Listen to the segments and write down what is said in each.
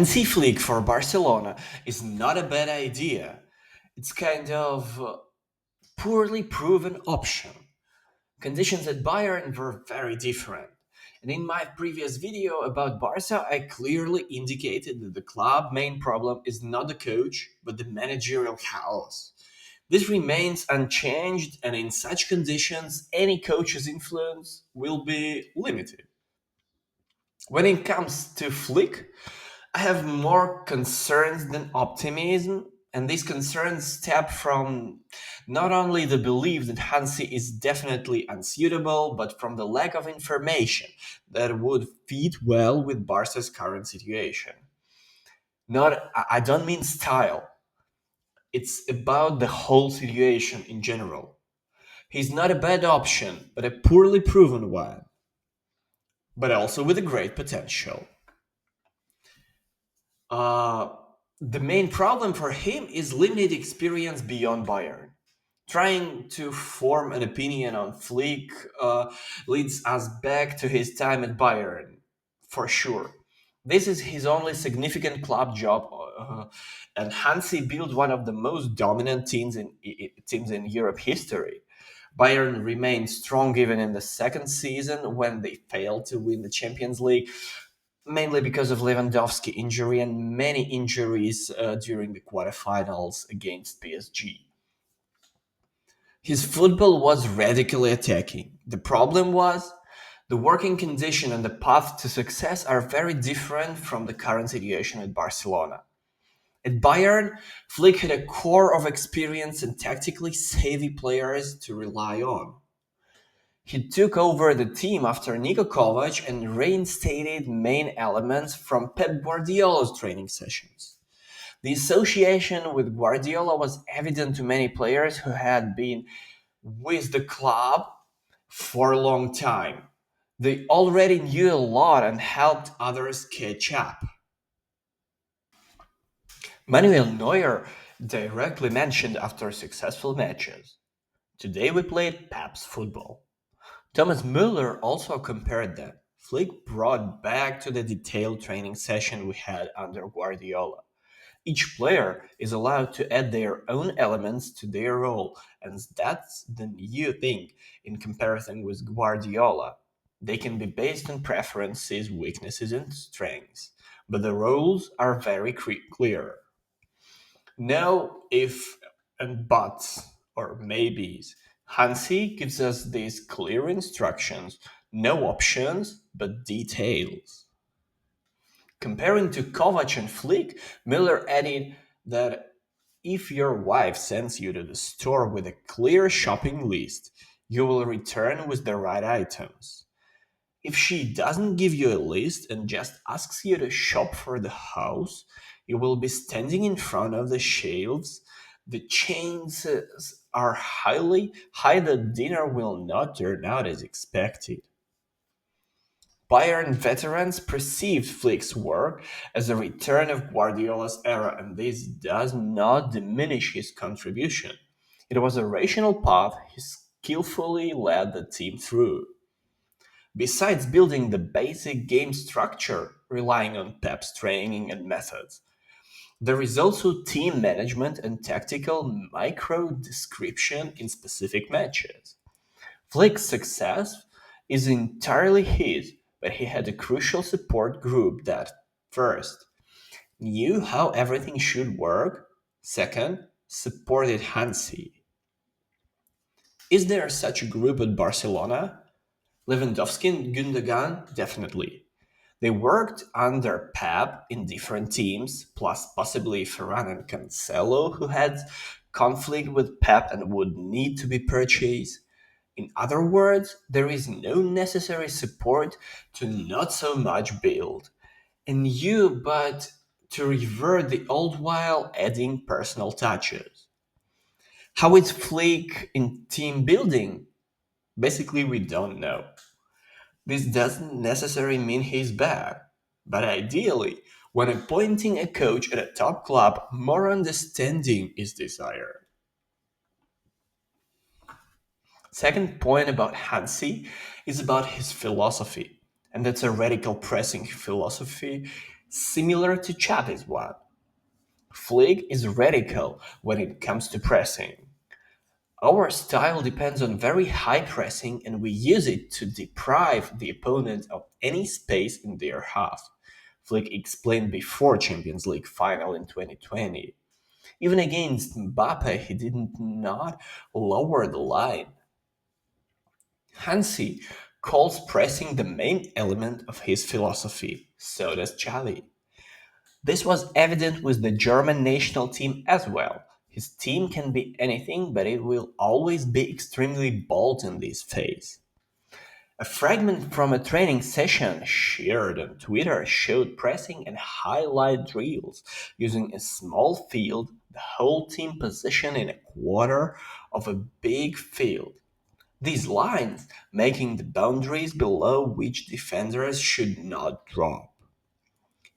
Hansi Flick for Barcelona is not a bad idea. It's kind of poorly proven option. Conditions at Bayern were very different. And in my previous video about Barca, I clearly indicated that the club main problem is not the coach, but the managerial chaos. This remains unchanged, and in such conditions, any coach's influence will be limited. When it comes to Flick, I have more concerns than optimism, and these concerns stem from not only the belief that Hansi is definitely unsuitable, but from the lack of information that would fit well with Barca's current situation. Not, I don't mean style. It's about the whole situation in general. He's not a bad option, but a poorly proven one, but also with a great potential. Uh, the main problem for him is limited experience beyond Bayern. Trying to form an opinion on Flick leads us back to his time at Bayern, for sure. This is his only significant club job, and Hansi built one of the most dominant teams in Europe history. Bayern remained strong even in the second season when they failed to win the Champions League, mainly because of Lewandowski injury and many injuries during the quarterfinals against PSG. His football was radically attacking. The problem was the working condition and the path to success are very different from the current situation at Barcelona. At Bayern, Flick had a core of experienced and tactically savvy players to rely on. He took over the team after Niko Kovac and reinstated main elements from Pep Guardiola's training sessions. The association with Guardiola was evident to many players who had been with the club for a long time. They already knew a lot and helped others catch up. Manuel Neuer directly mentioned after successful matches, "Today we played Pep's football." Thomas Müller also compared them. Flick brought back to the detailed training session we had under Guardiola. Each player is allowed to add their own elements to their role, and that's the new thing in comparison with Guardiola. They can be based on preferences, weaknesses, and strengths, but the roles are very clear. No if and buts or maybes. Hansi gives us these clear instructions, no options, but details. Comparing to Kovac and Flick, Miller added that if your wife sends you to the store with a clear shopping list, you will return with the right items. If she doesn't give you a list and just asks you to shop for the house, you will be standing in front of the shelves. The chances are highly high that dinner will not turn out as expected. Bayern veterans perceived Flick's work as a return of Guardiola's era, and this does not diminish his contribution. It was a rational path he skillfully led the team through. Besides building the basic game structure, relying on Pep's training and methods, there is also team management and tactical micro description in specific matches. Flick's success is entirely his, but he had a crucial support group that, first, knew how everything should work, second, supported Hansi. Is there such a group at Barcelona? Lewandowski and Gundogan, definitely. They worked under Pep in different teams, plus possibly Ferran and Cancelo, who had conflict with Pep and would need to be purchased. In other words, there is no necessary support to not so much build, and you but to revert the old while adding personal touches. How is Flick in team building? Basically, we don't know. This doesn't necessarily mean he's bad, but ideally, when appointing a coach at a top club, more understanding is desired. Second point about Hansi is about his philosophy, and that's a radical pressing philosophy similar to Xavi's one. Flick is radical when it comes to pressing. Our style depends on very high pressing and we use it to deprive the opponent of any space in their half. Flick explained before Champions League final in 2020. Even against Mbappe, he did not lower the line. Hansi calls pressing the main element of his philosophy. So does Xavi. This was evident with the German national team as well. His team can be anything, but it will always be extremely bold in this phase. A fragment from a training session shared on Twitter showed pressing and highlight drills using a small field, the whole team positioned in a quarter of a big field. These lines making the boundaries below which defenders should not drop.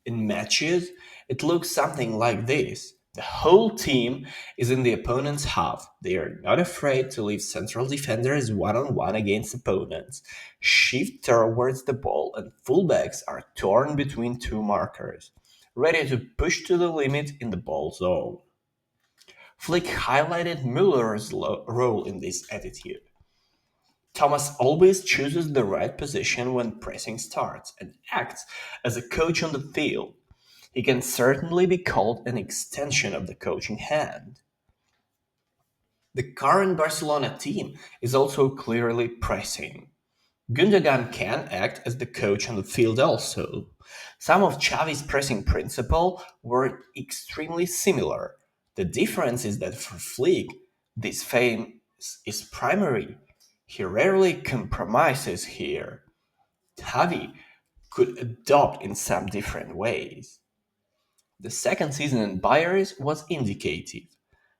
In matches, it looks something like this. The whole team is in the opponent's half. They are not afraid to leave central defenders one on one against opponents, shift towards the ball, and fullbacks are torn between two markers, ready to push to the limit in the ball zone. Flick highlighted Müller's role in this attitude. Thomas always chooses the right position when pressing starts and acts as a coach on the field. He can certainly be called an extension of the coaching hand. The current Barcelona team is also clearly pressing. Gundogan can act as the coach on the field also. Some of Xavi's pressing principles were extremely similar. The difference is that for Flick, this phase is primary. He rarely compromises here. Xavi could adopt in some different ways. The second season in Bayern was indicative.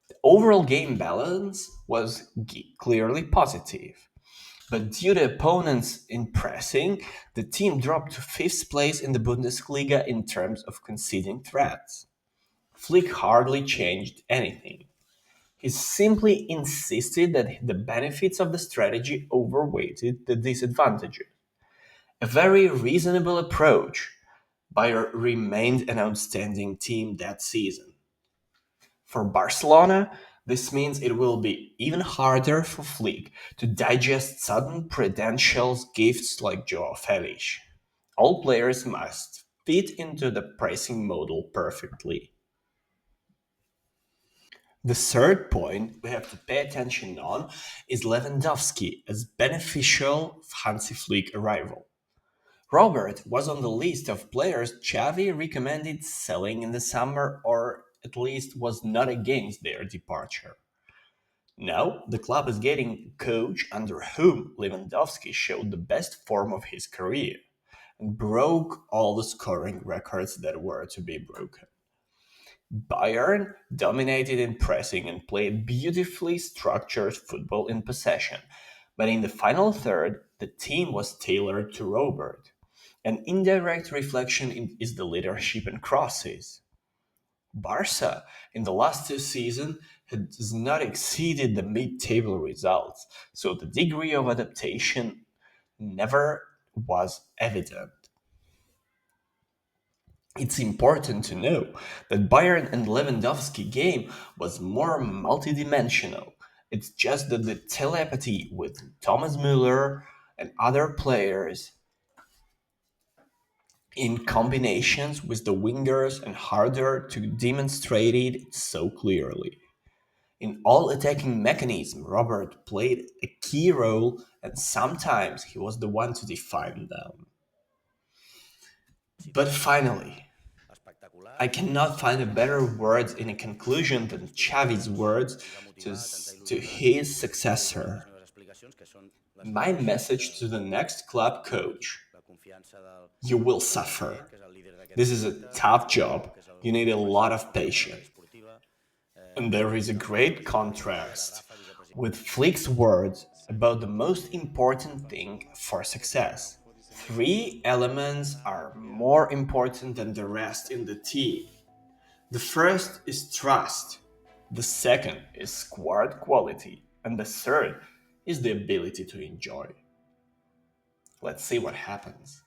The overall game balance was clearly positive. But due to opponents in pressing, the team dropped to fifth place in the Bundesliga in terms of conceding threats. Flick hardly changed anything. He simply insisted that the benefits of the strategy overweighted the disadvantages. A very reasonable approach. Bayern remained an outstanding team that season. For Barcelona, this means it will be even harder for Flick to digest sudden prudential gifts like Joao Felix. All players must fit into the pricing model perfectly. The third point we have to pay attention on is Lewandowski as beneficial of Hansi Flick arrival. Robert was on the list of players Xavi recommended selling in the summer or at least was not against their departure. Now, the club is getting a coach under whom Lewandowski showed the best form of his career and broke all the scoring records that were to be broken. Bayern dominated in pressing and played beautifully structured football in possession, but in the final third, the team was tailored to Robert. An indirect reflection is the leadership and crosses. Barça, in the last two seasons, has not exceeded the mid-table results, so the degree of adaptation never was evident. It's important to know that Bayern and Lewandowski game was more multidimensional. It's just that the telepathy with Thomas Müller and other players in combinations with the wingers and harder to demonstrate it so clearly. In all attacking mechanism, Robert played a key role and sometimes he was the one to define them. But finally, I cannot find a better words in a conclusion than Xavi's words to his successor. My message to the next club coach: you will suffer. This is a tough job. You need a lot of patience. And there is a great contrast with Flick's words about the most important thing for success. Three elements are more important than the rest in the team. The first is trust, the second is squad quality, and the third is the ability to enjoy. Let's see what happens.